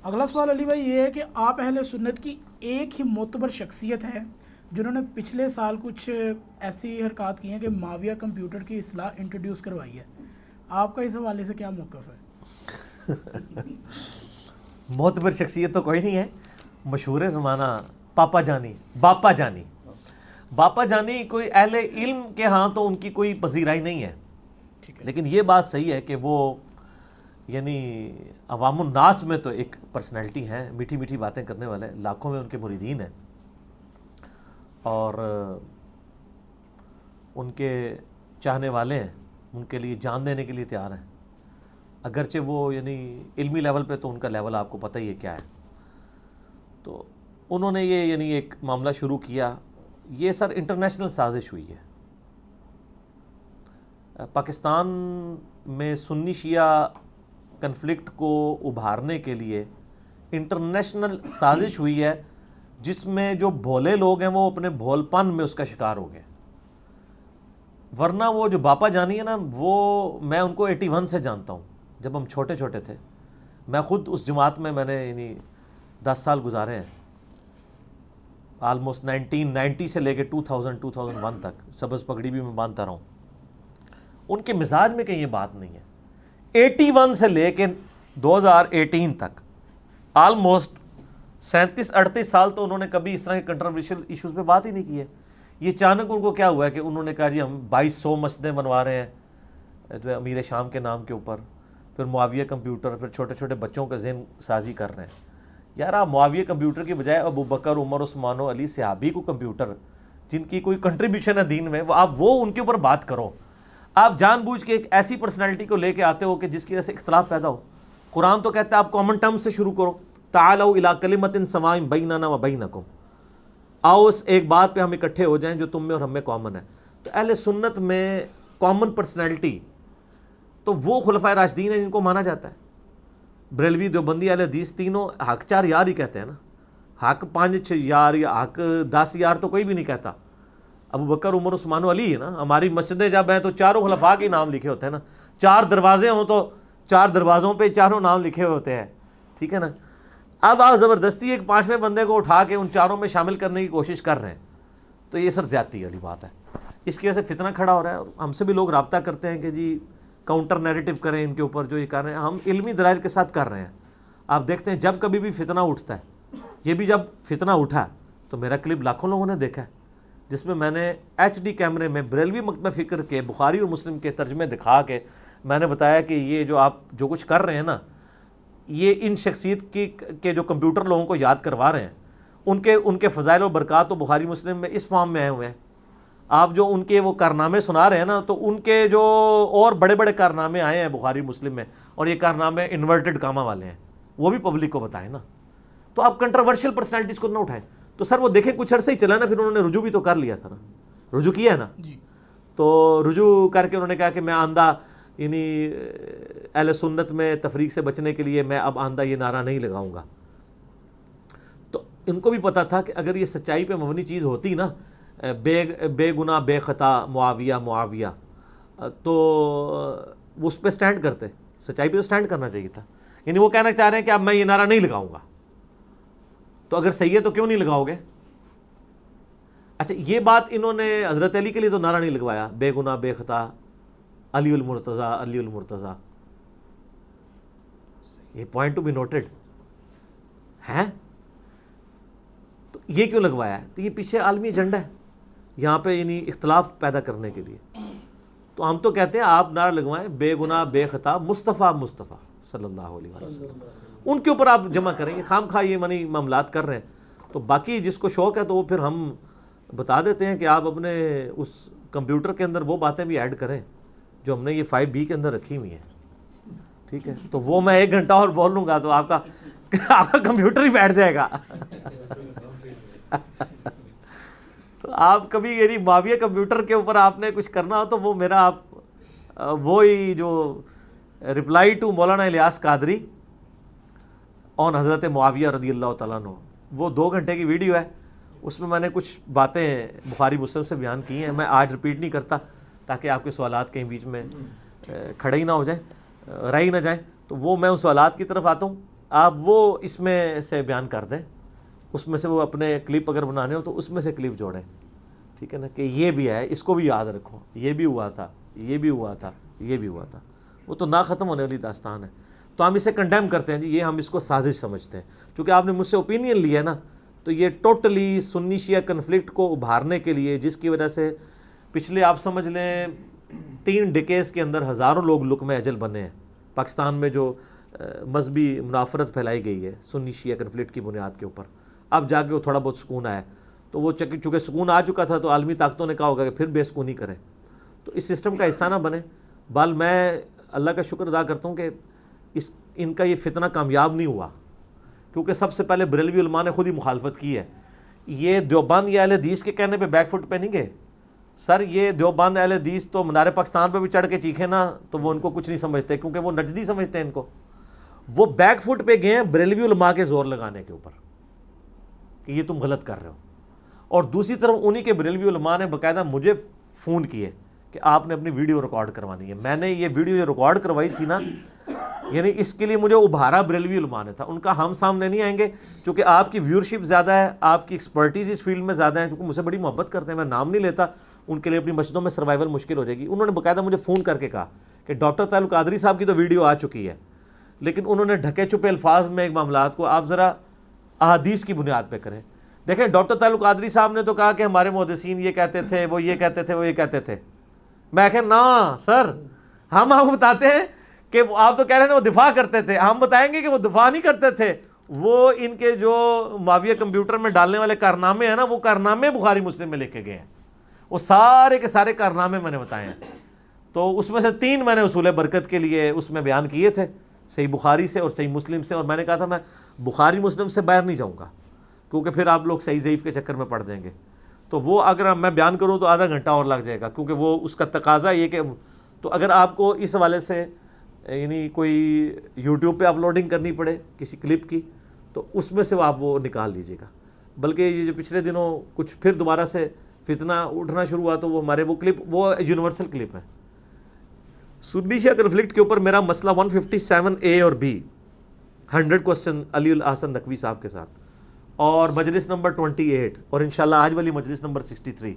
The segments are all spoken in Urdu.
اگلا سوال علی بھائی یہ ہے کہ آپ اہل سنت کی ایک ہی معتبر شخصیت ہے جنہوں نے پچھلے سال کچھ ایسی حرکات کی ہیں کہ معاویہ کمپیوٹر کی اصلاح انٹروڈیوس کروائی ہے، آپ کا اس حوالے سے کیا موقف ہے؟ معتبر شخصیت تو کوئی نہیں ہے، مشہور زمانہ پاپا جانی، باپا جانی، باپا جانی کوئی اہل علم کے ہاں تو ان کی کوئی پذیرائی نہیں ہے، لیکن یہ بات صحیح ہے کہ وہ یعنی عوام الناس میں تو ایک پرسنالٹی ہیں، میٹھی میٹھی باتیں کرنے والے، لاکھوں میں ان کے مریدین ہیں، اور ان کے چاہنے والے ہیں، ان کے لیے جان دینے کے لیے تیار ہیں، اگرچہ وہ یعنی علمی لیول پہ تو ان کا لیول آپ کو پتہ ہی ہے کیا ہے۔ تو انہوں نے یہ یعنی ایک معاملہ شروع کیا، یہ سر انٹرنیشنل سازش ہوئی ہے۔ پاکستان میں سنی شیعہ کنفلکٹ کو ابھارنے کے لیے انٹرنیشنل سازش ہوئی ہے، جس میں جو بھولے لوگ ہیں وہ اپنے بھول پن میں اس کا شکار ہو گئے، ورنہ وہ جو باپا جانی ہے نا، وہ میں ان کو 81 سے جانتا ہوں، جب ہم چھوٹے چھوٹے تھے، میں خود اس جماعت میں نے یعنی 10 سال گزارے ہیں، آلموسٹ 1990 سے لے کے 2001 تک سبز پگڑی بھی میں باندھتا رہا ہوں۔ ان کے مزاج میں کہیں یہ بات نہیں ہے۔ 81 سے لے کے 2018 تک آلموسٹ 37-38 سال تو انہوں نے کبھی اس طرح کے کنٹروورشل ایشوز پہ بات ہی نہیں کی ہے۔ یہ اچانک ان کو کیا ہوا ہے کہ انہوں نے کہا جی ہم 2200 مسجدیں بنوا رہے ہیں جو امیر شام کے نام کے اوپر، پھر معاویہ کمپیوٹر، پھر چھوٹے چھوٹے بچوں کا ذہن سازی کر رہے ہیں۔ یار آپ معاویہ کمپیوٹر کی بجائے ابو بکر، عمر، عثمان و علی صحابی کو کمپیوٹر، جن کی کوئی کنٹریبیوشن ہے دین میں، آپ وہ ان کے اوپر بات کرو۔ آپ جان بوجھ کے ایک ایسی پرسنالٹی کو لے کے آتے ہو کہ جس کی وجہ سے اختلاف پیدا ہو۔ قرآن تو کہتا ہے آپ کامن ٹرم سے شروع کرو، تعالوا الی کلمۃ سواء بیننا و بینکم، آؤ اس ایک بات پہ ہم اکٹھے ہو جائیں جو تم میں اور ہم میں کامن ہے۔ تو اہل سنت میں کامن پرسنالٹی تو وہ خلفائے راشدین ہیں جن کو مانا جاتا ہے۔ بریلوی، دیوبندی، اہل حدیث تینوں حق 4 یار ہی کہتے ہیں نا، حق 5-6 یار یا حق 10 یار تو کوئی بھی نہیں کہتا۔ ابو بکر، عمر، عثمان و علی ہے نا، ہماری مسجدیں جب ہیں تو چاروں خلفاء کے نام لکھے ہوتے ہیں نا، 4 دروازے ہوں تو 4 دروازوں پہ چاروں نام لکھے ہوتے ہیں، ٹھیک ہے نا۔ اب آپ زبردستی ایک 5ویں بندے کو اٹھا کے ان چاروں میں شامل کرنے کی کوشش کر رہے ہیں، تو یہ سر زیادتی والی بات ہے۔ اس کی وجہ سے فتنہ کھڑا ہو رہا ہے، اور ہم سے بھی لوگ رابطہ کرتے ہیں کہ جی کاؤنٹر نیریٹو کریں ان کے اوپر جو یہ کر رہے ہیں، ہم علمی دلائل کے ساتھ کر رہے ہیں۔ آپ دیکھتے ہیں جب کبھی بھی فتنہ اٹھتا ہے، یہ بھی جب فتنہ اٹھا تو میرا کلپ لاکھوں لوگوں نے دیکھا ہے، جس میں میں نے HD کیمرے میں بریلوی مکتبہ فکر کے، بخاری اور مسلم کے ترجمے دکھا کے میں نے بتایا کہ یہ جو آپ جو کچھ کر رہے ہیں نا، یہ ان شخصیت کے جو کمپیوٹر لوگوں کو یاد کروا رہے ہیں، ان کے فضائل و برکات تو بخاری مسلم میں اس فارم میں آئے ہوئے ہیں۔ آپ جو ان کے وہ کارنامے سنا رہے ہیں نا، تو ان کے جو اور بڑے بڑے کارنامے آئے ہیں بخاری مسلم میں، اور یہ کارنامے انورٹڈ کاما والے ہیں، وہ بھی پبلک کو بتائیں نا۔ تو آپ کنٹروورشل پرسنالٹیز کو نہ اٹھائیں۔ تو سر وہ دیکھیں کچھ عرصے ہی چلا نا، پھر انہوں نے رجوع بھی تو کر لیا تھا نا، رجوع کیا ہے نا جی، تو رجوع کر کے انہوں نے کہا کہ میں آندہ یعنی اہل سنت میں تفریق سے بچنے کے لیے میں اب آندہ یہ نعرہ نہیں لگاؤں گا۔ تو ان کو بھی پتا تھا کہ اگر یہ سچائی پہ مبنی چیز ہوتی نا، بے گناہ بے خطا معاویہ معاویہ، تو وہ اس پہ سٹینڈ کرتے، سچائی پہ تو سٹینڈ کرنا چاہیے تھا۔ یعنی وہ کہنا چاہ رہے ہیں کہ اب میں یہ نعرہ نہیں لگاؤں گا، تو اگر صحیح ہے تو کیوں نہیں لگاؤ گے؟ اچھا یہ بات انہوں نے حضرت علی کے لیے تو نعرہ نہیں لگوایا، بے گناہ بے خطا علی المرتضیٰ علی المرتضیٰ، یہ پوائنٹ ٹو بی نوٹڈ ہے۔ تو یہ کیوں لگوایا ہے؟ تو یہ پیچھے عالمی ایجنڈا ہے یہاں پہ، یعنی اختلاف پیدا کرنے کے لیے۔ تو ہم تو کہتے ہیں آپ نعرہ لگوائیں بے گناہ بے خطا مصطفیٰ صلی اللہ علیہ وسلم، ان کے اوپر آپ جمع کریں گے، خام خواہ یہ منی معاملات کر رہے ہیں۔ تو باقی جس کو شوق ہے تو وہ پھر ہم بتا دیتے ہیں کہ آپ اپنے اس کمپیوٹر کے اندر وہ باتیں بھی ایڈ کریں جو ہم نے یہ 5B کے اندر رکھی ہوئی ہیں، ٹھیک ہے؟ تو وہ میں 1 گھنٹہ اور بول لوں گا تو آپ کا کمپیوٹر ہی بیٹھ جائے گا۔ تو آپ کبھی یعنی معاویہ کمپیوٹر کے اوپر آپ نے کچھ کرنا ہو تو وہ میرا آپ وہی جو رپلائی ٹو مولانا الیاس قادری آن حضرت معاویہ رضی اللہ تعالیٰ عنہ، وہ 2 گھنٹے کی ویڈیو ہے، اس میں نے کچھ باتیں بخاری مسلم سے بیان کی ہیں، میں آج ریپیٹ نہیں کرتا تاکہ آپ کے سوالات کہیں بیچ میں کھڑے ہی نہ ہو جائیں، رہ ہی نہ جائیں۔ تو وہ میں ان سوالات کی طرف آتا ہوں آپ وہ اس میں سے بیان کر دیں, اس میں سے وہ اپنے کلپ اگر بنانے ہو تو اس میں سے کلپ جوڑیں, ٹھیک ہے نا, کہ یہ بھی ہے, اس کو بھی یاد رکھو, یہ بھی ہوا تھا, یہ بھی ہوا تھا, یہ بھی ہوا تھا. وہ تو نہ ختم ہونے والی داستان ہے. تو ہم اسے کنڈیم کرتے ہیں جی, یہ ہم اس کو سازش سمجھتے ہیں. چونکہ آپ نے مجھ سے اوپینین لیا ہے نا, تو یہ ٹوٹلی سنی شیعہ کنفلکٹ کو ابھارنے کے لیے, جس کی وجہ سے پچھلے آپ سمجھ لیں 3 ڈیکیز کے اندر ہزاروں لوگ لقمہ اجل بنے ہیں پاکستان میں, جو مذہبی منافرت پھیلائی گئی ہے سنی شیعہ کنفلکٹ کی بنیاد کے اوپر. اب جا کے وہ تھوڑا بہت سکون آیا, تو وہ چونکہ سکون آ چکا تھا تو عالمی طاقتوں نے کہا ہوگا کہ پھر بے سکونی کریں. تو اس سسٹم کا حصہ نہ بنے. بل میں اللہ کا شکر ادا کرتا ہوں کہ ان کا یہ فتنہ کامیاب نہیں ہوا, کیونکہ سب سے پہلے بریلوی علماء نے خود ہی مخالفت کی ہے. یہ دیوبند یا اہل حدیث کے کہنے پہ بیک فٹ پہ نہیں گئے سر. یہ دیوبند اہل حدیث تو منار پاکستان پہ بھی چڑھ کے چیخے نا تو وہ ان کو کچھ نہیں سمجھتے, کیونکہ وہ نجدی سمجھتے ہیں ان کو. وہ بیک فٹ پہ گئے ہیں بریلوی علماء کے زور لگانے کے اوپر کہ یہ تم غلط کر رہے ہو. اور دوسری طرف انہی کے بریلوی علماء نے باقاعدہ مجھے فون کیے کہ آپ نے اپنی ویڈیو ریکارڈ کروانی ہے. میں نے یہ ویڈیو جو ریکارڈ کروائی تھی نا, یعنی اس کے لیے مجھے ابھارا بریلوی علماء نے تھا. ان کا ہم سامنے نہیں آئیں گے چونکہ آپ کی ویورشپ زیادہ ہے, آپ کی ایکسپرٹیز اس فیلڈ میں زیادہ ہے, کیونکہ مجھ سے بڑی محبت کرتے ہیں. میں نام نہیں لیتا, ان کے لیے اپنی مسجدوں میں سروائیول مشکل ہو جائے گی. انہوں نے باقاعدہ مجھے فون کر کے کہا کہ ڈاکٹر طاہر القادری صاحب کی تو ویڈیو آ چکی ہے, لیکن انہوں نے ڈھکے چھپے الفاظ میں ایک معاملات کو آپ ذرا احادیث کی بنیاد پہ کریں. دیکھیں ڈاکٹر طاہر القادری صاحب نے تو کہا کہ ہمارے محدثین یہ کہتے تھے, وہ یہ کہتے تھے, وہ یہ کہتے تھے. میں کہ نا سر, ہم آپ کو بتاتے ہیں کہ آپ تو کہہ رہے ہیں وہ دفاع کرتے تھے, ہم بتائیں گے کہ وہ دفاع نہیں کرتے تھے. وہ ان کے جو معاویہ کمپیوٹر میں ڈالنے والے کارنامے ہیں نا, وہ کارنامے بخاری مسلم میں لکھ کے گئے ہیں. وہ سارے کے سارے کارنامے میں نے بتائے ہیں. تو اس میں سے 3 میں نے اصول برکت کے لیے اس میں بیان کیے تھے, صحیح بخاری سے اور صحیح مسلم سے. اور میں نے کہا تھا میں بخاری مسلم سے باہر نہیں جاؤں گا, کیونکہ پھر آپ لوگ صحیح ضعیف کے چکر میں پڑ دیں گے. تو وہ اگر میں بیان کروں تو آدھا گھنٹہ اور لگ جائے گا, کیونکہ وہ اس کا تقاضا یہ کہ تو اگر آپ کو اس حوالے سے یعنی کوئی یوٹیوب پہ اپلوڈنگ کرنی پڑے کسی کلپ کی, تو اس میں سے آپ وہ نکال لیجیے گا. بلکہ یہ جو پچھلے دنوں کچھ پھر دوبارہ سے فتنہ اٹھنا شروع ہوا, تو وہ ہمارے وہ کلپ وہ یونیورسل کلپ ہے. سنی شیعہ کنفلکٹ کے اوپر میرا مسئلہ 157A اور B 100 کوسچن علی الحسن نقوی صاحب کے ساتھ, اور مجلس نمبر 28, اور انشاءاللہ آج والی مجلس نمبر 63.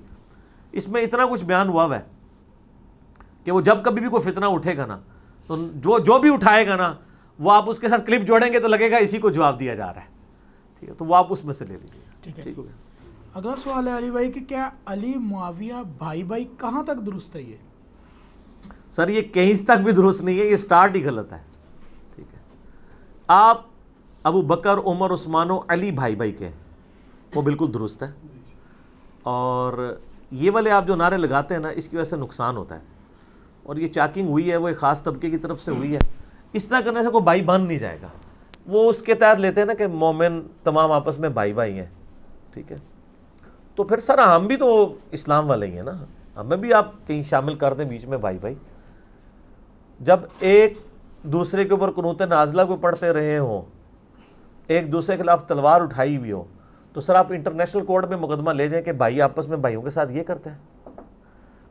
اس میں اتنا کچھ بیان ہوا ہے کہ وہ جب کبھی بھی کوئی فتنہ اٹھے گا نا, تو جو بھی اٹھائے گا نا, وہ آپ اس کے ساتھ کلپ جوڑیں گے تو لگے گا اسی کو جواب دیا جا رہا ہے. ٹھیک ہے, تو وہ آپ اس میں سے لے لیجیے. ٹھیک ہے. ٹھیک ہو گیا. اگلا سوال ہے علی بھائی کہ کیا علی معاویہ بھائی کہاں تک درست ہے؟ یہ سر یہ کہیں تک بھی درست نہیں ہے, یہ سٹارٹ ہی غلط ہے. ٹھیک ہے, آپ ابو بکر, عمر, عثمان و علی بھائی کے, وہ بالکل درست ہے. اور یہ والے آپ جو نعرے لگاتے ہیں نا, اس کی وجہ سے نقصان ہوتا ہے. اور یہ چاکنگ ہوئی ہے وہ ایک خاص طبقے کی طرف سے ہوئی ہے. اس طرح کرنے سے کوئی بھائی بن نہیں جائے گا. وہ اس کے تحت لیتے ہیں نا کہ مومن تمام آپس میں بھائی ہیں. ٹھیک ہے, تو پھر سر ہم بھی تو اسلام والے ہی ہیں نا, ہمیں بھی آپ کہیں شامل کر دیں بیچ میں بھائی. جب ایک دوسرے کے اوپر قنوت نازلہ کو پڑھتے رہے ہوں, ایک دوسرے کے خلاف تلوار اٹھائی ہوئی ہو, تو سر آپ انٹرنیشنل کورٹ میں مقدمہ لے جائیں کہ بھائی آپس میں بھائیوں کے ساتھ یہ کرتے ہیں.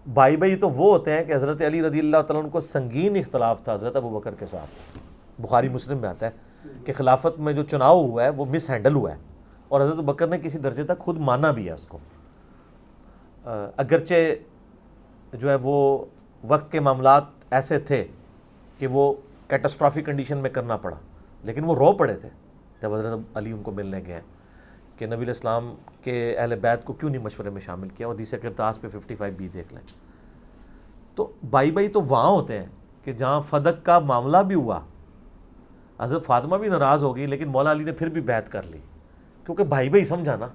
بھائی تو وہ ہوتے ہیں کہ حضرت علی رضی اللہ تعالیٰ عنہ کو سنگین اختلاف تھا حضرت ابو بکر کے ساتھ. بخاری مسلم میں آتا ہے کہ خلافت میں جو چناؤ ہوا ہے وہ مس ہینڈل ہوا ہے, اور حضرت ابو بکر نے کسی درجے تک خود مانا بھی ہے اس کو. اگرچہ جو ہے وہ وقت کے معاملات ایسے تھے کہ وہ کیٹاسٹرافی کنڈیشن میں کرنا پڑا, لیکن وہ رو پڑے تھے جب حضرت علی ان کو ملنے گئے کہ نبی علیہ السلام کے اہل بیت کو کیوں نہیں مشورے میں شامل کیا. اور حدیث قرطاس پہ 55B دیکھ لیں. تو بھائی تو وہاں ہوتے ہیں کہ جہاں فدق کا معاملہ بھی ہوا, حضرت فاطمہ بھی ناراض ہو گئی, لیکن مولا علی نے پھر بھی بیعت کر لی, کیونکہ بھائی سمجھا نا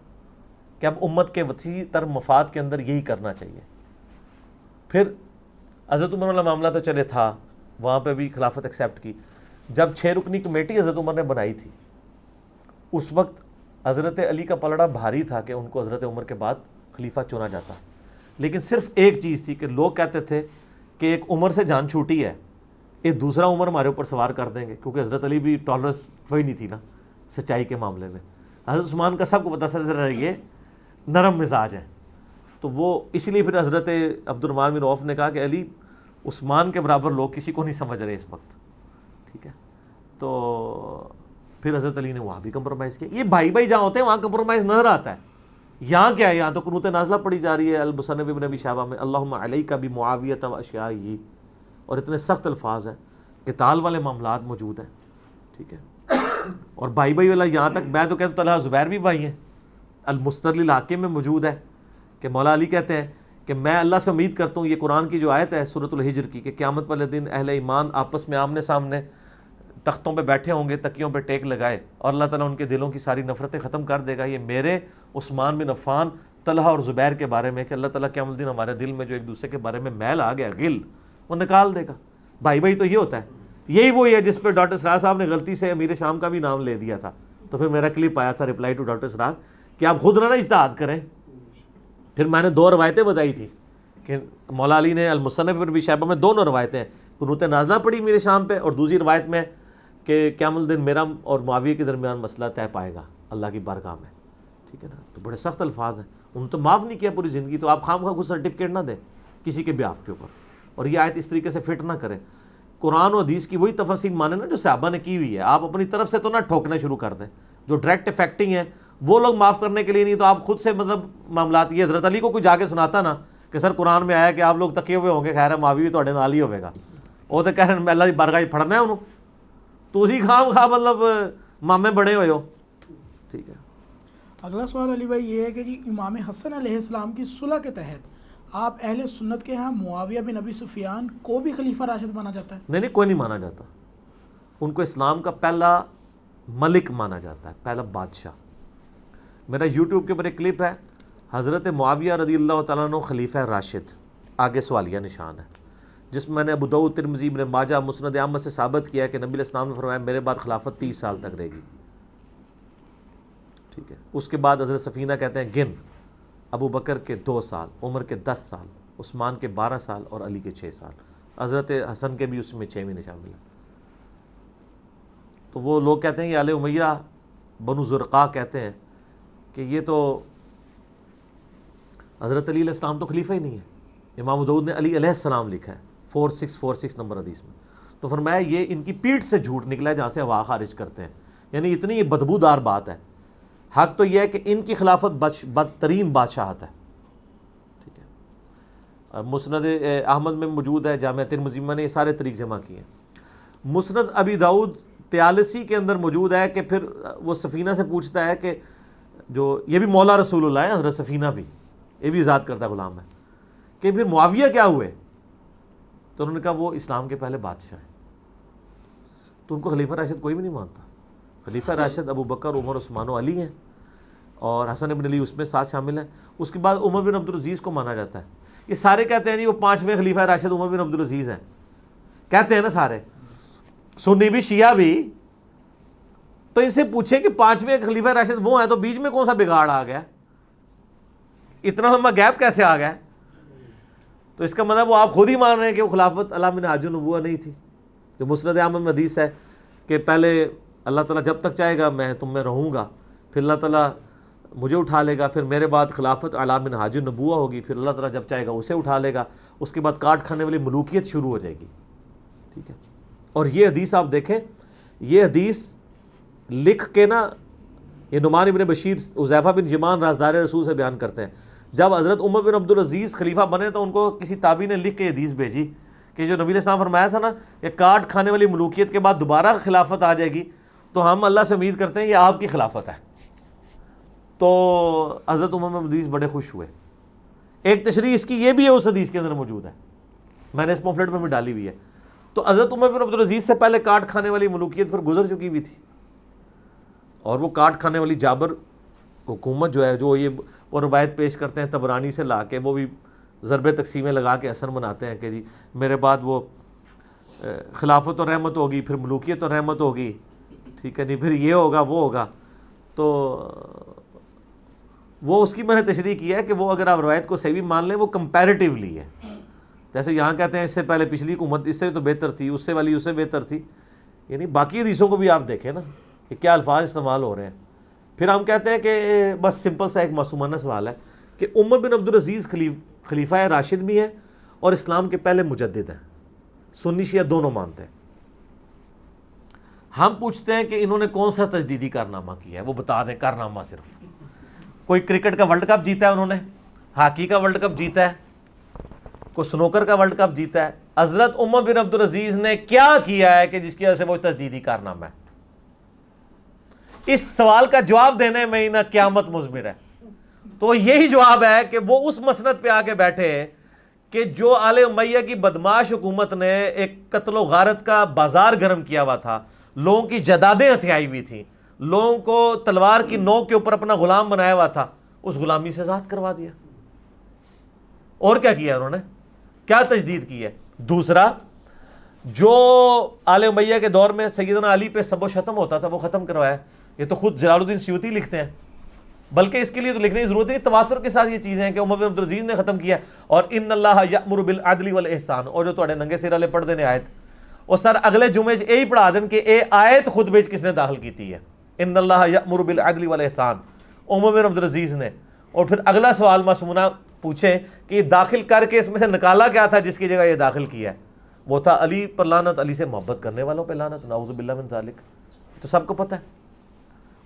کہ اب امت کے وسیع تر مفاد کے اندر یہی کرنا چاہیے. پھر حضرت عمر والا معاملہ تو چلے تھا, وہاں پہ بھی خلافت ایکسیپٹ کی. جب 6 رکنی کمیٹی حضرت عمر نے بنائی تھی, اس وقت حضرت علی کا پلڑا بھاری تھا کہ ان کو حضرت عمر کے بعد خلیفہ چنا جاتا. لیکن صرف ایک چیز تھی کہ لوگ کہتے تھے کہ ایک عمر سے جان چھوٹی ہے, ایک دوسرا عمر ہمارے اوپر سوار کر دیں گے, کیونکہ حضرت علی بھی ٹالرنس کوئی نہیں تھی نا سچائی کے معاملے میں. حضرت عثمان کا سب کو پتہ چل یہ نرم مزاج ہے. تو وہ اس لیے پھر حضرت عبد الرحمن بن عوف نے کہا کہ علی عثمان کے برابر لوگ کسی کو نہیں سمجھ رہے اس وقت. ٹھیک ہے, تو پھر حضرت علی نے وہاں بھی کمپرومائز کیا. یہ بھائی بھائی جہاں ہوتے ہیں وہاں کمپرومائز نظر آتا ہے. یہاں کیا ہے؟ یہاں تو قنوت نازلہ پڑھی جا رہی ہے المصنف ابن ابی شیبہ میں اللہم علیک بمعاویۃ و اشیاءہ، اور اتنے سخت الفاظ ہیں، قتال والے معاملات موجود ہیں. ٹھیک ہے، اور بھائی بھائی والا یہاں تک میں تو کہتا ہوں طلحہ زبیر بھی بھائی ہیں. المستدل الحاکم میں موجود ہے کہ مولا علی کہتے ہیں کہ میں اللہ سے امید کرتا ہوں، یہ قرآن کی جو آیت ہے سورۃ الحجر کی، کہ قیامت والے دن اہل ایمان آپس میں آمنے سامنے تختوں پہ بیٹھے ہوں گے، تکیوں پہ ٹیک لگائے، اور اللہ تعالیٰ ان کے دلوں کی ساری نفرتیں ختم کر دے گا. یہ میرے، عثمان بن عفان، طلحہ اور زبیر کے بارے میں، کہ اللہ تعالیٰ قیامت دن ہمارے دل میں جو ایک دوسرے کے بارے میں میل آ گیا، غل، وہ نکال دے گا. بھائی بھائی تو یہ ہوتا ہے. یہی وہی ہے جس پہ ڈاکٹر سراج صاحب نے غلطی سے امیر شام کا بھی نام لے دیا تھا. تو پھر میرا کلپ آیا تھا رپلائی ٹو ڈاکٹر سراج کہ آپ خود نہ اجتہاد کریں. پھر میں نے 2 روایتیں بتائی تھی کہ مولا علی نے المصنف ابن ابی شیبہ میں دونوں روایتیں، قنوت نازلہ پڑھی میرے شام پہ، اور دوسری روایت میں کہ قیامت الدین میرا اور معاویہ کے درمیان مسئلہ طے پائے گا اللہ کی بارگاہ میں. ٹھیک ہے نا، تو بڑے سخت الفاظ ہیں. انہوں تو معاف نہیں کیا پوری زندگی، تو آپ خام خواہ کچھ سرٹیفکیٹ نہ دیں کسی کے بیاف کے اوپر، اور یہ آیت اس طریقے سے فٹ نہ کریں. قرآن و حدیث کی وہی تفاسیر مانیں نا جو صحابہ نے کی ہوئی ہے. آپ اپنی طرف سے تو نہ ٹھوکنا شروع کر دیں. جو ڈائریکٹ افیکٹنگ ہے وہ لوگ معاف کرنے کے لیے نہیں، تو آپ خود سے مطلب معاملات. یہ حضرت علی کو کوئی جا کے سناتا نا کہ سر قرآن میں آیا کہ آپ لوگ تکیے ہوئے ہوں گے، خیر ہے معاویہ بھی تھوڑے نال ہی ہوئے گا، وہ تو کہہ رہے ہیں میں اللہ کی بارگاہ پڑھنا ہے انہوں، تو اسی خام خواہ مطلب مامے بڑے ہوئے ہو. ٹھیک ہے. اگلا سوال علی بھائی یہ ہے کہ جی امام حسن علیہ السلام کی صلح کے تحت آپ اہل سنت کے ہاں معاویہ بن ابی سفیان کو بھی خلیفہ راشد مانا جاتا ہے؟ نہیں، کوئی نہیں مانا جاتا. ان کو اسلام کا پہلا ملک مانا جاتا ہے، پہلا بادشاہ. میرا یوٹیوب کے اوپر ایک کلپ ہے، حضرت معاویہ رضی اللہ تعالیٰ عنہ خلیفہ راشد، آگے سوالیہ نشان ہے، جس میں میں نے ابو داؤد، ترمذی، ابن ماجہ، مسند احمد سے ثابت کیا ہے کہ نبی علیہ السلام نے فرمایا میرے بعد خلافت 30 سال تک رہے گی. ٹھیک ہے. اس کے بعد حضرت سفینہ کہتے ہیں گن، ابو بکر کے 2 سال، عمر کے 10 سال، عثمان کے 12 سال اور علی کے 6 سال. حضرت حسن کے بھی اس میں 6 مہینے شامل ہیں. تو وہ لوگ کہتے ہیں یہ آل امیہ بنو زرقاء کہتے ہیں کہ یہ تو حضرت علی علیہ السلام تو خلیفہ ہی نہیں ہے. امام داؤد نے علی علیہ السلام لکھا ہے 4646 نمبر حدیث میں. تو فرمایا یہ ان کی پیٹھ سے جھوٹ نکلا ہے جہاں سے ہوا خارج کرتے ہیں، یعنی اتنی بدبودار بات ہے. حق تو یہ ہے کہ ان کی خلافت بدترین بادشاہت ہے. ٹھیک ہے. مسند احمد میں موجود ہے، جامعہ ترمذی میں نے یہ سارے طریق جمع کیے ہیں. مسند ابی داؤد 43 کے اندر موجود ہے کہ پھر وہ سفینہ سے پوچھتا ہے کہ جو یہ بھی مولا رسول اللہ ہے، حضرت سفینہ بھی، یہ بھی ذات کرتا غلام ہے، کہ پھر معاویہ کیا ہوئے؟ تو انہوں نے کہا وہ اسلام کے پہلے بادشاہ ہیں. تو ان کو خلیفہ راشد کوئی بھی نہیں مانتا. خلیفہ راشد ابو بکر، عمر، عثمان و علی ہیں، اور حسن بن علی اس میں ساتھ شامل ہیں. اس کے بعد عمر بن عبدالعزیز کو مانا جاتا ہے. یہ سارے کہتے ہیں نہیں وہ 5ویں خلیفہ راشد عمر بن عبدالعزیز ہیں، کہتے ہیں نا سارے، سنی بھی شیعہ بھی. تو ان سے پوچھیں کہ 5ویں خلیفہ راشد وہ ہیں، تو بیچ میں کون سا بگاڑ آ گیا؟ اتنا لمبا گیپ کیسے آ گیا؟ تو اس کا مطلب وہ آپ خود ہی مان رہے ہیں کہ وہ خلافت علی منہاج النبوہ نہیں تھی. جو مسند احمد میں حدیث ہے کہ پہلے اللہ تعالیٰ جب تک چاہے گا میں تم میں رہوں گا، پھر اللہ تعالیٰ مجھے اٹھا لے گا، پھر میرے بعد خلافت علی منہاج النبوہ ہوگی، پھر اللہ تعالیٰ جب چاہے گا اسے اٹھا لے گا، اس کے بعد کاٹ کھانے والی ملوکیت شروع ہو جائے گی. ٹھیک ہے. اور یہ حدیث آپ دیکھیں، یہ حدیث لکھ کے نا یہ نعمان ابن بشیر حذیفہ بن یمان رازدار رسول سے بیان کرتے ہیں. جب حضرت عمر بن عبدالعزیز خلیفہ بنے تو ان کو کسی تابعی نے لکھ کے حدیث بھیجی کہ جو نبی علیہ السلام فرمایا تھا نا یہ کاٹ کھانے والی ملوکیت کے بعد دوبارہ خلافت آ جائے گی، تو ہم اللہ سے امید کرتے ہیں یہ آپ کی خلافت ہے. تو حضرت عمر بن عبدالعزیز بڑے خوش ہوئے. ایک تشریح اس کی یہ بھی ہے، اس حدیث کے اندر موجود ہے، میں نے اس پمفلٹ میں بھی ڈالی ہوئی ہے. تو حضرت عمر بن عبدالعزیز سے پہلے کاٹ کھانے والی ملوکیت پر گزر چکی ہوئی تھی، اور وہ کاٹ کھانے والی جابر حکومت جو ہے، جو یہ وہ روایت پیش کرتے ہیں طبرانی سے لا کے، وہ بھی ضرب تقسیمیں لگا کے حسن بناتے ہیں کہ جی میرے بعد وہ خلافت و رحمت ہوگی، پھر ملوکیت و رحمت ہوگی. ٹھیک ہے نہیں، پھر یہ ہوگا وہ ہوگا. تو وہ اس کی میں نے تشریح کیا ہے کہ وہ اگر آپ روایت کو صحیح بھی مان لیں وہ کمپیریٹیولی ہے. جیسے یہاں کہتے ہیں اس سے پہلے پچھلی حکومت اس سے تو بہتر تھی، اس سے والی اس سے بہتر تھی، یعنی باقی حدیثوں کو بھی آپ دیکھیں نا کہ کیا الفاظ استعمال ہو رہے ہیں. پھر ہم کہتے ہیں کہ بس سمپل سا ایک معصومانہ سوال ہے کہ عمر بن عبدالعزیز خلیفہ راشد بھی ہیں اور اسلام کے پہلے مجدد ہیں، سنی شیعہ دونوں مانتے ہیں. ہم پوچھتے ہیں کہ انہوں نے کون سا تجدیدی کارنامہ کیا ہے، وہ بتا دیں کارنامہ صرف. کوئی کرکٹ کا ورلڈ کپ جیتا ہے انہوں نے، ہاکی کا ورلڈ کپ جیتا ہے، کوئی سنوکر کا ورلڈ کپ جیتا ہے. حضرت عمر بن عبدالعزیز نے کیا کیا ہے کہ جس کی وجہ سے وہ تجدیدی کارنامہ ہے؟ اس سوال کا جواب دینے میں ہی نہ قیامت مضمر ہے. تو یہی جواب ہے کہ وہ اس مسند پہ آ کے بیٹھے کہ جو آل امیہ کی بدماش حکومت نے ایک قتل و غارت کا بازار گرم کیا ہوا تھا، لوگوں کی جائیدادیں ہتھیائی ہوئی تھیں، لوگوں کو تلوار کی نوک کے اوپر اپنا غلام بنایا ہوا تھا، اس غلامی سے آزاد کروا دیا. اور کیا کیا انہوں نے؟ کیا تجدید کی ہے؟ دوسرا، جو آل امیہ کے دور میں سیدنا علی پہ سب و شتم ہوتا تھا وہ ختم کروایا. یہ تو خود جلال الدین سیوطی لکھتے ہیں، بلکہ اس کے لیے تو لکھنے کی ضرورت نہیں، تواتر کے ساتھ یہ چیزیں ہیں کہ عمر بن عبدالعزیز نے ختم کیا. اور ان اللہ یأمر بالعدل والاحسان، اور جو تھوڑے ننگے سر والے پڑھ دینے آیت، اور سر اگلے جمعے یہی پڑھا دیں کہ اے آیت خطبے کس نے داخل کی ہے؟ ان اللہ یأمر بالعدل والاحسان، عمر بن عبدالعزیز نے. اور پھر اگلا سوال معصومانہ پوچھیں کہ یہ داخل کر کے اس میں سے نکالا کیا تھا جس کی جگہ یہ داخل کیا ہے؟ وہ تھا علی پر لعنت، علی سے محبت کرنے والوں پہ لعنت، نعوذ باللہ من ذالک. تو سب کو پتہ ہے.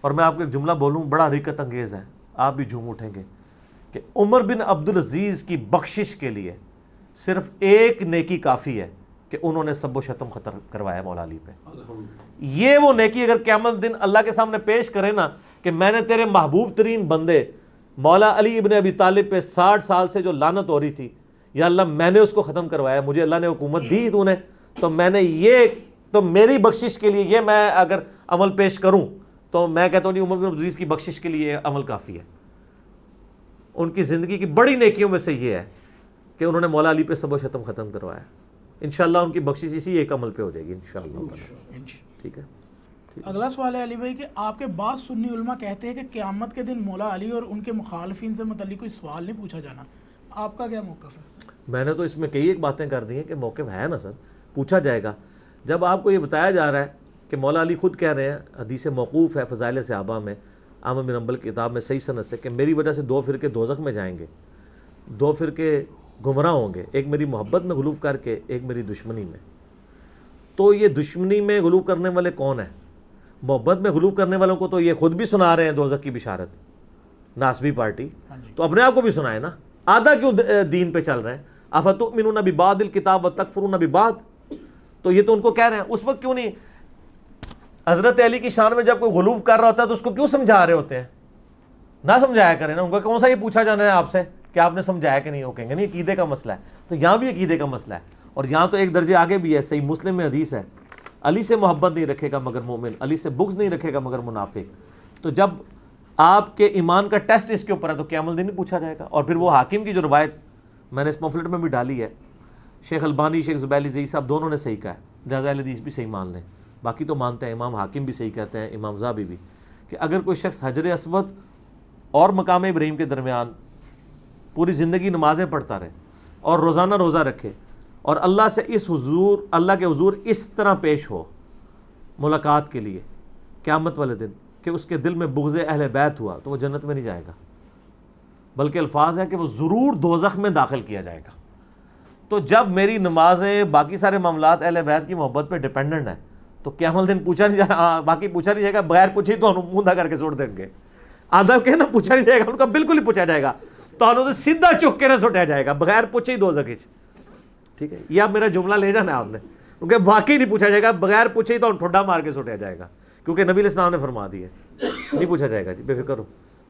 اور میں آپ کو ایک جملہ بولوں بڑا حقیقت انگیز ہے، آپ بھی جھوم اٹھیں گے، کہ عمر بن عبدالعزیز کی بخشش کے لیے صرف ایک نیکی کافی ہے کہ انہوں نے سب و شتم ختم کروایا مولا علی پہ. یہ وہ نیکی اگر قیامت دن اللہ کے سامنے پیش کرے نا کہ میں نے تیرے محبوب ترین بندے مولا علی ابن ابی طالب پہ 60 سال سے جو لعنت ہو رہی تھی، یا اللہ میں نے اس کو ختم کروایا، مجھے اللہ نے حکومت دی تو نے، تو میں نے یہ، تو میری بخشش کے لیے یہ میں اگر عمل پیش کروں تو میں کہتا ہوں عمر بن عبدالعزیز کی بخشش کے لیے عمل کافی ہے. ان کی زندگی کی بڑی نیکیوں میں سے یہ ہے کہ انہوں نے مولا علی پہ سب و شتم ختم کروایا. انشاءاللہ ان کی بخشش اسی ایک عمل پہ ہو جائے گی انشاءاللہ. ٹھیک ہے. اگلا سوال ہے علی بھائی کہ آپ کے بعض سنی علماء کہتے ہیں کہ قیامت کے دن مولا علی اور ان کے مخالفین سے متعلق کوئی سوال نہیں پوچھا جانا، آپ کا کیا موقف ہے؟ میں نے تو اس میں کئی ایک باتیں کر دی ہیں کہ موقف ہے نا سر، پوچھا جائے گا. جب آپ کو یہ بتایا جا رہا ہے کہ مولا علی خود کہہ رہے ہیں، حدیث موقوف ہے فضائل صحابہ میں، احمد بن حنبل کی کتاب میں صحیح سند سے، کہ میری وجہ سے 2 فرقے دوزخ میں جائیں گے، 2 فرقے گمراہ ہوں گے، ایک میری محبت میں غلو کر کے، ایک میری دشمنی میں. تو یہ دشمنی میں غلو کرنے والے کون ہیں؟ محبت میں غلو کرنے والوں کو تو یہ خود بھی سنا رہے ہیں دوزخ کی بشارت، ناسبی پارٹی. تو اپنے آپ کو بھی سنائے نا، آدھا کیوں دین پہ چل رہے ہیں؟ افتؤمنون ببعض الکتاب وتکفرون ببعض. تو یہ تو ان کو کہہ رہے ہیں، اس وقت کیوں نہیں حضرت علی کی شان میں جب کوئی غلو کر رہا ہوتا ہے تو اس کو کیوں سمجھا رہے ہوتے ہیں؟ نہ سمجھایا کریں نا. ان کو کون سا یہ پوچھا جانا ہے آپ سے کہ آپ نے سمجھایا کہ نہیں؟ وہ کہیں گے نہیں عقیدے کا مسئلہ ہے. تو یہاں بھی عقیدے کا مسئلہ ہے، اور یہاں تو ایک درجے آگے بھی ہے. صحیح مسلم میں حدیث ہے، علی سے محبت نہیں رکھے گا مگر مومن، علی سے بغض نہیں رکھے گا مگر منافق. تو جب آپ کے ایمان کا ٹیسٹ اس کے اوپر ہے تو قیامت دن نہیں پوچھا جائے گا. اور پھر وہ حاکم کی جو روایت میں نے اس پمفلٹ میں بھی ڈالی ہے، شیخ البانی، شیخ زبیلی زئی صاحب دونوں نے صحیح کہا ہے، لہذا اہل حدیث بھی صحیح مان لیں، باقی تو مانتے ہیں. امام حاکم بھی صحیح کہتے ہیں، امام ذہبی بھی، کہ اگر کوئی شخص حجر اسود اور مقام ابراہیم کے درمیان پوری زندگی نمازیں پڑھتا رہے اور روزانہ روزہ رکھے اور اللہ سے اللہ کے حضور اس طرح پیش ہو ملاقات کے لیے قیامت والے دن کہ اس کے دل میں بغض اہل بیت ہوا، تو وہ جنت میں نہیں جائے گا، بلکہ الفاظ ہے کہ وہ ضرور دوزخ میں داخل کیا جائے گا. تو جب میری نمازیں باقی سارے معاملات اہل بیت کی محبت پہ ڈیپینڈنٹ ہیں تو قیامت دن پوچھا نہیں جائے، باقی پوچھا نہیں جائے گا، بغیر پوچھے تو موندا کر کے چھوڑ دیں گے. آدھا کہ نا پوچھا نہیں جائے گا، ان کا بالکل ہی پوچھا جائے گا تو سیدھا چک کے نہ سٹیا جائے گا بغیر پوچھے ہی دوزخ. ٹھیک ہے، یہ آپ میرا جملہ لے جانا آپ نے، کیونکہ واقعی نہیں پوچھا جائے گا، بغیر پوچھے ہی تو ٹھوڈا مار کے سٹیا جائے گا، کیونکہ نبی علیہ السلام نے فرما دی ہے نہیں پوچھا جائے گا. جی بے فکر ہو.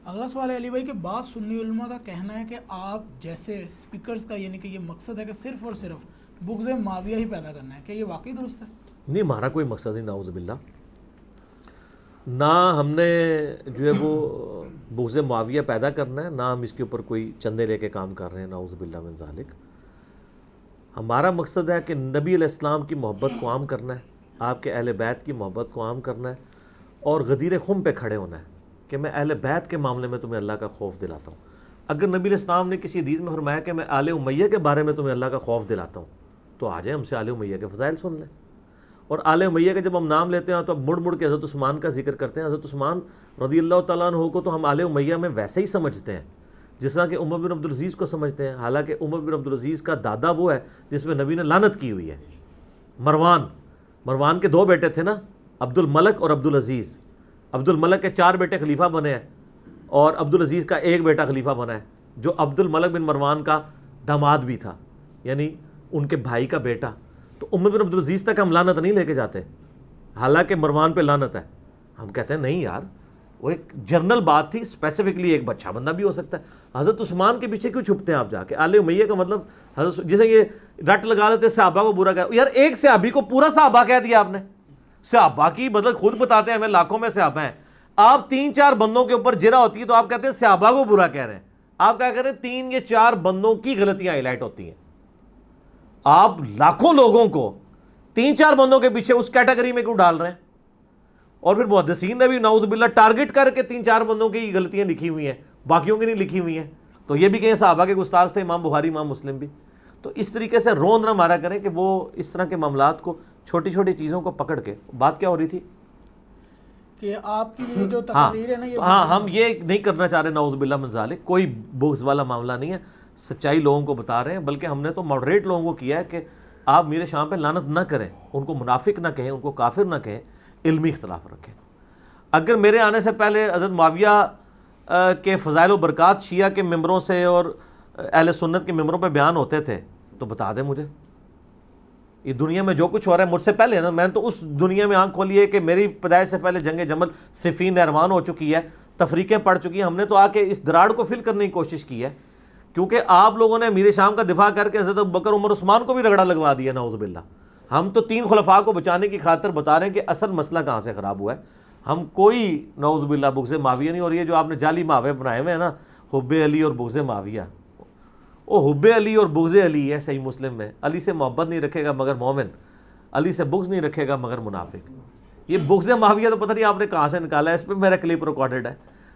اگلا سوال ہے علی بھائی کہ بعض سنی علماء کا کہنا ہے کہ آپ جیسے اسپیکرز کا یعنی کہ یہ مقصد ہے کہ صرف اور صرف بغض معاویہ ہی پیدا کرنا ہے، کہ یہ واقعی درست ہے؟ نہیں، ہمارا کوئی مقصد نہیں، نعوذ باللہ. نہ ہم نے جو ہے وہ بغض معاویہ پیدا کرنا ہے، نہ ہم اس کے اوپر کوئی چندے لے کے کام کر رہے ہیں، نعوذ باللہ من ذالک. ہمارا مقصد ہے کہ نبی علیہ السلام کی محبت کو عام کرنا ہے، آپ کے اہل بیت کی محبت کو عام کرنا ہے، اور غدیر خم پہ کھڑے ہونا ہے کہ میں اہل بیت کے معاملے میں تمہیں اللہ کا خوف دلاتا ہوں. اگر نبی علیہ السلام نے کسی حدیث میں فرمایا کہ میں آل امیہ کے بارے میں تمہیں اللہ کا خوف دلاتا ہوں، تو آ جائیں ہم سے آل امیہ کے فضائل سن لیں. اور آل امیہ کے جب ہم نام لیتے ہیں تو اب مڑ کے حضرت عثمان کا ذکر کرتے ہیں. حضرت عثمان رضی اللہ تعالیٰ عنہ کو تو ہم آل امیہ میں ویسے ہی سمجھتے ہیں جس طرح کہ عمر بن عبدالعزیز کو سمجھتے ہیں، حالانکہ عمر بن عبدالعزیز کا دادا وہ ہے جس میں نبی نے لعنت کی ہوئی ہے. مروان کے 2 بیٹے تھے نا، عبد الملک اور عبد العزیز، عبد الملک کے 4 بیٹے خلیفہ بنے ہیں اور عبد العزیز کا 1 بیٹا خلیفہ بنا ہے، جو عبد الملک بن مروان کا داماد بھی تھا، یعنی ان کے بھائی کا بیٹا. تو ام بن عبد العزیز تک ہم لعنت نہیں لے کے جاتے، حالانکہ مروان پہ لعنت ہے. ہم کہتے ہیں نہیں یار، وہ ایک جنرل بات تھی، اسپیسیفکلی ایک اچھا بندہ بھی ہو سکتا ہے. حضرت عثمان کے پیچھے کیوں چھپتے ہیں آپ جا کے؟ آل امیہ کا مطلب حضرت جیسے یہ رٹ لگا لیتے صحابہ کو برا کہا. یار ایک صحابی کو پورا صحابہ کہہ دیا آپ نے. صحابہ کی مطلب خود بتاتے ہیں ہمیں لاکھوں میں صحابہ ہیں. آپ 3-4 بندوں کے اوپر جرح ہوتی ہے تو آپ کہتے ہیں صحابہ کو برا کہہ رہے ہیں. آپ کیا کہہ رہے ہیں؟ 3 یا 4 بندوں کی غلطیاں ہائی لائٹ ہوتی ہیں. آپ لاکھوں لوگوں کو 3-4 بندوں کے پیچھے اس کیٹیگری میں کیوں ڈال رہے ہیں؟ اور پھر محدثین نے بھی نعوذ باللہ ٹارگٹ کر کے 3-4 بندوں کی غلطیاں لکھی ہوئی ہیں، باقیوں کی نہیں لکھی ہوئی ہیں. تو یہ بھی کہیں صحابہ کے گستاخ تھے، امام بخاری امام مسلم بھی. تو اس طریقے سے روند نہ مارا کریں کہ وہ اس طرح کے معاملات کو چھوٹی چھوٹی چیزوں کو پکڑ کے. بات کیا ہو رہی تھی کہ آپ کی جو تقریر ہے نا یہ ہم یہ نہیں کرنا چاہ رہے نعوذ باللہ من ذالک، کوئی بغض والا معاملہ نہیں ہے، سچائی لوگوں کو بتا رہے ہیں. بلکہ ہم نے تو ماڈریٹ لوگوں کو کیا ہے کہ آپ میرے شام پہ لعنت نہ کریں، ان کو منافق نہ کہیں، ان کو کافر نہ کہیں، علمی اختلاف رکھیں. اگر میرے آنے سے پہلے حضرت معاویہ کے فضائل و برکات شیعہ کے ممبروں سے اور اہل سنت کے ممبروں پہ بیان ہوتے تھے تو بتا دیں مجھے. یہ دنیا میں جو کچھ ہو رہا ہے مجھ سے پہلے نا، میں نے تو اس دنیا میں آنکھ کھولی ہے کہ میری پیدائش سے پہلے جنگ جمل صفین نہروان ہو چکی ہے، تفریقیں پڑ چکی ہیں. ہم نے تو آ کے اس دراڑ کو فل کرنے کی کوشش کی ہے، کیونکہ آپ لوگوں نے امیر شام کا دفاع کر کے حضرت ابوبکر عمر عثمان کو بھی رگڑا لگوا دیا نعوذ باللہ. ہم تو 3 خلفاء کو بچانے کی خاطر بتا رہے ہیں کہ اصل مسئلہ کہاں سے خراب ہوا ہے. ہم کوئی نعوذ باللہ بغض معاویہ نہیں. اور یہ جو آپ نے جعلی معاویہ بنائے ہوئے ہیں نا، حب علی اور بغض معاویہ، وہ حب علی اور بغض علی ہے صحیح مسلم میں. علی سے محبت نہیں رکھے گا مگر مومن، علی سے بغض نہیں رکھے گا مگر منافق. یہ بغض معاویہ تو پتہ نہیں آپ نے کہاں سے نکالا ہے، اس پہ میرا کلپ ریکارڈڈ ہے.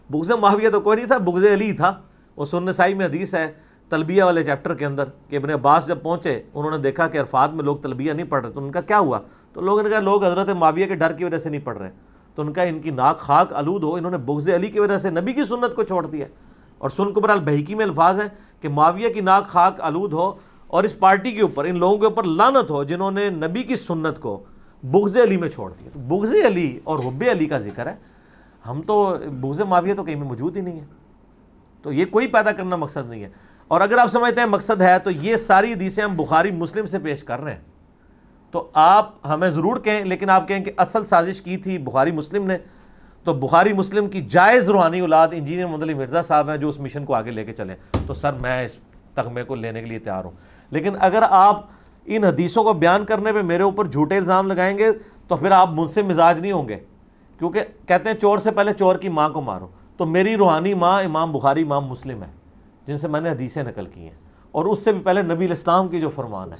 بغض معاویہ تو کوئی نہیں تھا، بغض علی تھا. وہ سنن نسائی میں حدیث ہے تلبیہ والے چیپٹر کے اندر کہ ابن عباس جب پہنچے انہوں نے دیکھا کہ عرفات میں لوگ تلبیہ نہیں پڑھ رہے، تو ان کا کیا ہوا؟ تو لوگوں نے کہا لوگ حضرت معاویہ کے ڈر کی وجہ سے نہیں پڑھ رہے. تو ان کا ان کی ناک خاک آلود ہو، انہوں نے بغض علی کی وجہ سے نبی کی سنت کو چھوڑ دیا. اور سنن کبری البیہقی میں الفاظ ہیں کہ معاویہ کی ناک خاک آلود ہو اور اس پارٹی کے اوپر، ان لوگوں کے اوپر لعنت ہو جنہوں نے نبی کی سنت کو بغض علی میں چھوڑ دیا. تو بغض علی اور حب علی کا ذکر ہے. ہم تو بغض معاویہ تو کہیں میں موجود ہی نہیں ہے. تو یہ کوئی پیدا کرنا مقصد نہیں ہے. اور اگر آپ سمجھتے ہیں مقصد ہے تو یہ ساری حدیثیں ہم بخاری مسلم سے پیش کر رہے ہیں. تو آپ ہمیں ضرور کہیں، لیکن آپ کہیں کہ اصل سازش کی تھی بخاری مسلم نے. تو بخاری مسلم کی جائز روحانی اولاد انجینئر محمد علی مرزا صاحب ہیں جو اس مشن کو آگے لے کے چلیں. تو سر میں اس تغمے کو لینے کے لیے تیار ہوں. لیکن اگر آپ ان حدیثوں کو بیان کرنے پہ میرے اوپر جھوٹے الزام لگائیں گے تو پھر آپ مجھ سے مزاج نہیں ہوں گے. کیونکہ کہتے ہیں چور سے پہلے چور کی ماں کو مارو. تو میری روحانی ماں امام بخاری امام مسلم ہے جن سے میں نے حدیثیں نقل کی ہیں. اور اس سے بھی پہلے نبی الاسلام کی جو فرمان ہے،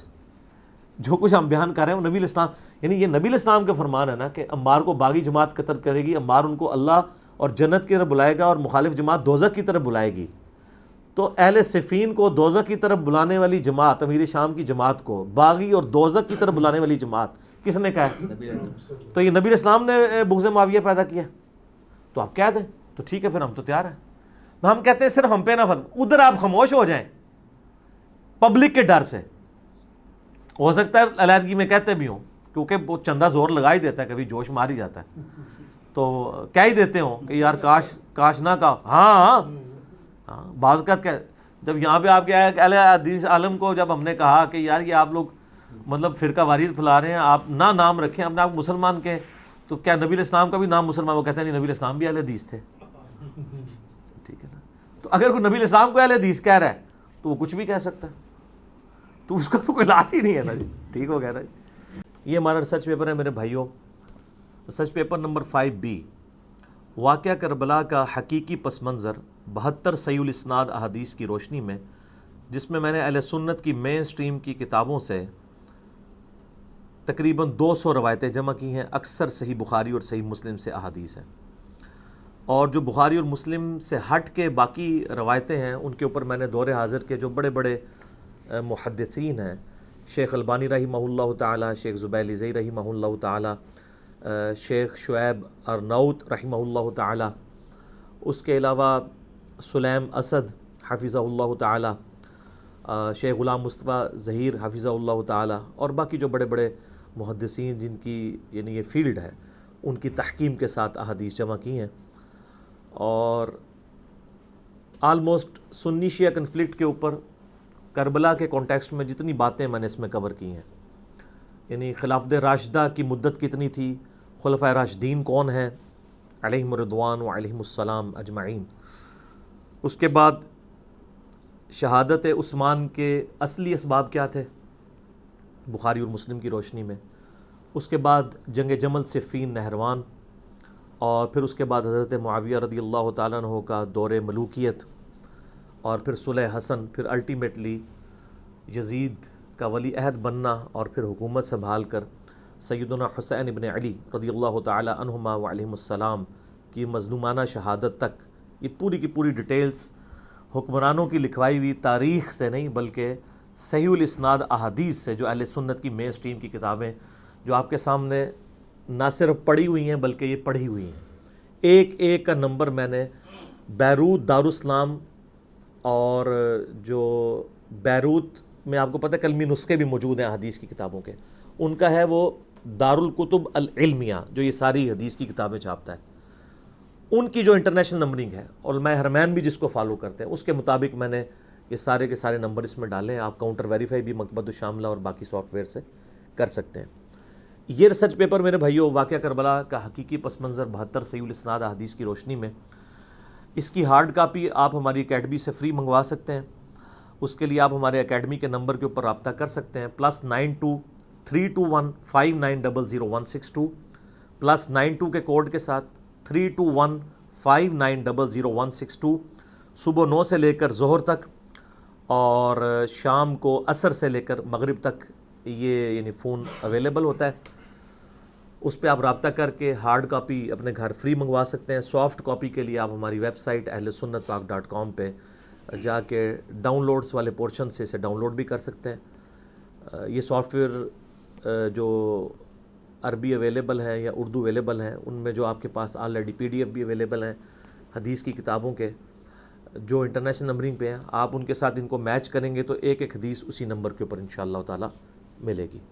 جو کچھ ہم بیان کر رہے ہیں وہ نبی الاسلام، یعنی یہ نبی الاسلام کا فرمان ہے نا کہ عمار کو باغی جماعت قتل کرے گی، عمار ان کو اللہ اور جنت کی طرف بلائے گا اور مخالف جماعت دوزخ کی طرف بلائے گی. تو اہل صفین کو دوزخ کی طرف بلانے والی جماعت، امیر شام کی جماعت کو باغی اور دوزخ کی طرف بلانے والی جماعت کس نے کہا ہے؟ تو یہ نبی الاسلام نے بغض معاویہ پیدا کیا. تو آپ کہہ دیں تو ٹھیک ہے، پھر ہم تو تیار ہیں. ہم کہتے ہیں صرف ہم پہ نہ فتویٰ، ادھر آپ خاموش ہو جائیں پبلک کے ڈر سے. ہو سکتا ہے علیحدگی میں کہتے بھی ہوں، کیونکہ وہ چندہ زور لگا ہی دیتا ہے، کبھی جوش مار ہی جاتا ہے، تو کہہ ہی دیتے ہوں کہ یار کاش نہ کہا. ہاں بعض اوقات جب یہاں پہ آپ کے اہل حدیث عالم کو جب ہم نے کہا کہ یار یہ آپ لوگ مطلب فرقہ واریت پھیلا رہے ہیں، آپ نہ نام رکھیں اپنے آپ مسلمان کے، تو کیا نبی الاسلام کا بھی نام مسلمان؟ وہ کہتے ہیں نہیں، نبی الاسلام بھی اہل حدیث تھے. ٹھیک ہے نا. تو اگر کوئی نبی الاسلام کو اہل حدیث کہہ رہا ہے تو وہ کچھ بھی کہہ سکتا ہے، تو اس کا تو کوئی علاج ہی نہیں ہے نا جی. ٹھیک ہو گیا نا. یہ ہمارا ریسرچ پیپر ہے میرے بھائیوں، ریسرچ پیپر نمبر 5B، واقعہ کربلا کا حقیقی پس منظر 72 صحیح الاسناد احادیث کی روشنی میں، جس میں نے اہل سنت کی مین سٹریم کی کتابوں سے تقریباً 200 روایتیں جمع کی ہیں. اکثر صحیح بخاری اور صحیح مسلم سے احادیث ہیں، اور جو بخاری اور مسلم سے ہٹ کے باقی روایتیں ہیں ان کے اوپر میں نے دور حاضر کے جو بڑے بڑے محدثین ہیں، شیخ البانی رحمہ اللہ تعالی، شیخ زبیل زئی رحمہ اللہ تعالی، شیخ شعیب ارناؤت رحمہ اللہ تعالی، اس کے علاوہ سلیم اسد حفظہ اللہ تعالی، شیخ غلام مصطفیٰ ظہیر حفظہ اللہ تعالی، اور باقی جو بڑے بڑے محدثین جن کی یعنی یہ فیلڈ ہے، ان کی تحکیم کے ساتھ احادیث جمع کی ہیں، اور آلموسٹ سنی شیعہ کنفلکٹ کے اوپر کربلا کے کانٹیکسٹ میں جتنی باتیں میں نے اس میں کور کی ہیں، یعنی خلافت راشدہ کی مدت کتنی تھی، خلفائے راشدین کون ہیں علیہم الرضوان و علیہم السلام اجمعین، اس کے بعد شہادت عثمان کے اصلی اسباب کیا تھے بخاری اور مسلم کی روشنی میں، اس کے بعد جنگ جمل صفین نہروان، اور پھر اس کے بعد حضرت معاویہ رضی اللہ تعالیٰ عنہ کا دور ملوکیت، اور پھر صلح حسن، پھر الٹیمیٹلی یزید کا ولی عہد بننا، اور پھر حکومت سنبھال کر سیدنا حسین ابن علی رضی اللہ تعالیٰ عنہما و علیہم السلام کی مظلومانہ شہادت تک، یہ پوری کی پوری ڈیٹیلز حکمرانوں کی لکھوائی ہوئی تاریخ سے نہیں بلکہ صحیح الاسناد احادیث سے، جو اہل سنت کی مین سٹریم کی کتابیں جو آپ کے سامنے نہ صرف پڑھی ہوئی ہیں بلکہ یہ پڑھی ہوئی ہیں، ایک ایک کا نمبر میں نے بیروت دارالاسلام، اور جو بیروت میں آپ کو پتہ ہے کلمی نسخے بھی موجود ہیں حدیث کی کتابوں کے، ان کا ہے وہ دارالکتب العلمیہ جو یہ ساری حدیث کی کتابیں چھاپتا ہے، ان کی جو انٹرنیشنل نمبرنگ ہے، علماء حرمین بھی جس کو فالو کرتے ہیں اس کے مطابق میں نے یہ سارے کے سارے نمبر اس میں ڈالے ہیں، آپ کاؤنٹر ویریفائی بھی مکتبۃ الشاملہ اور باقی سافٹ ویئر سے کر سکتے ہیں۔ یہ ریسرچ پیپر میرے بھائیوں واقعہ کربلا کا حقیقی پس منظر 72 صحیح الاسناد احادیث کی روشنی میں، اس کی ہارڈ کاپی آپ ہماری اکیڈمی سے فری منگوا سکتے ہیں، اس کے لیے آپ ہمارے اکیڈمی کے نمبر کے اوپر رابطہ کر سکتے ہیں، +92-321-5900-162، +92 کے کوڈ کے ساتھ 321-5900-162، صبح 9 سے لے کر ظہر تک اور شام کو عصر سے لے کر مغرب تک یہ یعنی فون اویلیبل ہوتا ہے، اس پہ آپ رابطہ کر کے ہارڈ کاپی اپنے گھر فری منگوا سکتے ہیں۔ سافٹ کاپی کے لیے آپ ہماری ویب سائٹ ahlsunnatpak.com پہ جا کے ڈاؤن لوڈس والے پورشن سے اسے ڈاؤن لوڈ بھی کر سکتے ہیں۔ یہ سافٹ ویئر جو عربی اویلیبل ہیں یا اردو اویلیبل ہیں، ان میں جو آپ کے پاس آلریڈی PDF بھی اویلیبل ہیں حدیث کی کتابوں کے جو انٹرنیشنل نمبرنگ پہ ہیں، آپ ان کے ساتھ ان کو میچ کریں گے تو ایک ایک حدیث اسی نمبر کے اوپر انشاءاللہ تعالی ملے گی۔